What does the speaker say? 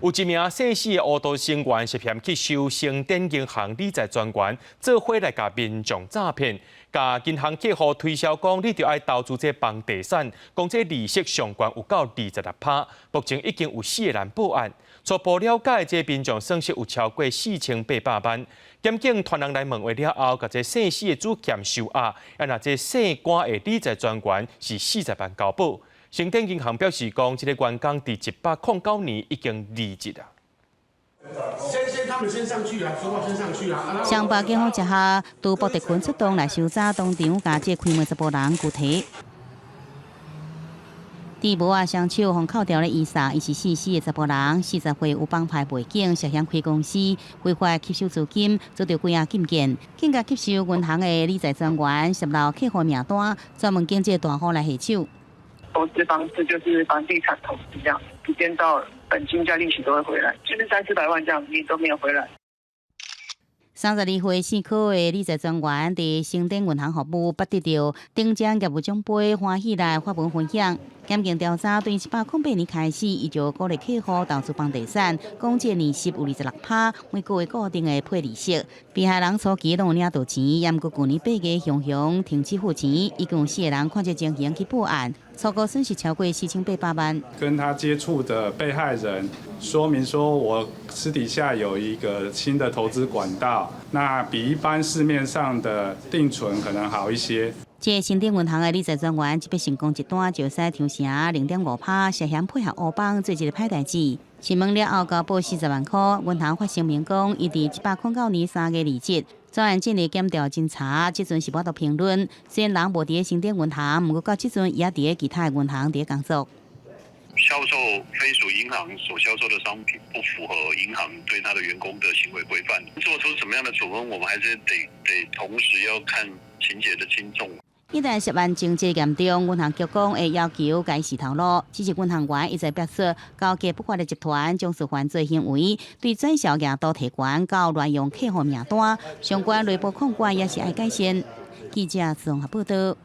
有一名姓史的乌道成员涉嫌去收成典银行理财专员，做伙来甲民众诈骗，甲银行客户推销讲，你着爱投资这房地产，讲这利息上悬有到26%。目前已经有4个人报案。初步了解，这民众损失有超过4800万。检警团人来问话了后，甲这姓史的主嫌收押，那这姓关的理财专员是40万交保。成典银行表示讲，这个员工伫109年已经离职啊。他们先上去啊，说话先上去啊。上报警方之下，拄报特群出动来收查，当场甲这开门10人具体。伫无啊双手互扣掉了伊萨，伊是4死的10人，40岁有帮派背景，涉嫌开公司，违法吸收资金，遭到几啊禁见，更加吸收银行的理财专员，泄露客户名单，专门经济大户来下手。投资方式就是房地产投资这样，一天到本金加利息都会回来，就是300-400万这样，你都没有回来。32岁4科的理财专员伫成典银行服务，捌得到顶奖业务奖杯，欢喜来发文分享。检警调查，对1808年开始，伊就鼓励客户投资房地产，讲这利息有26%，每个月固定的配利息。被害人初期拢有领到钱，也毋过去年8月雄停止付钱，一共有4个人看这情形去报案，初步损失超过4800万。跟他接触的被害人说明说，我私底下有一个新的投资管道，那比一般市面上的定存可能好一些。这成典银行的理财专员，即笔成功一单就使抽成0.5%，涉嫌配合乌帮做一个歹代志。询问了后，交保40万块。银行发声明讲，伊伫1809年3月离职。专案建立检调侦查，即阵是无得评论。虽然人无伫成典银行，不过到即阵也伫其他银行伫工作。销售非属银行所销售的商品不符合银行对他的员工的行为规范，做出什么样的处分，我们还是得同时要看情节的轻重。一旦涉案情节严重，银行局讲会要求改视头路。只是银行员一再表示，交给不法的集团从事犯罪行为，对转销额都提悬，到乱用客户名单，相关内部控管也是爱改善。记者综合报道。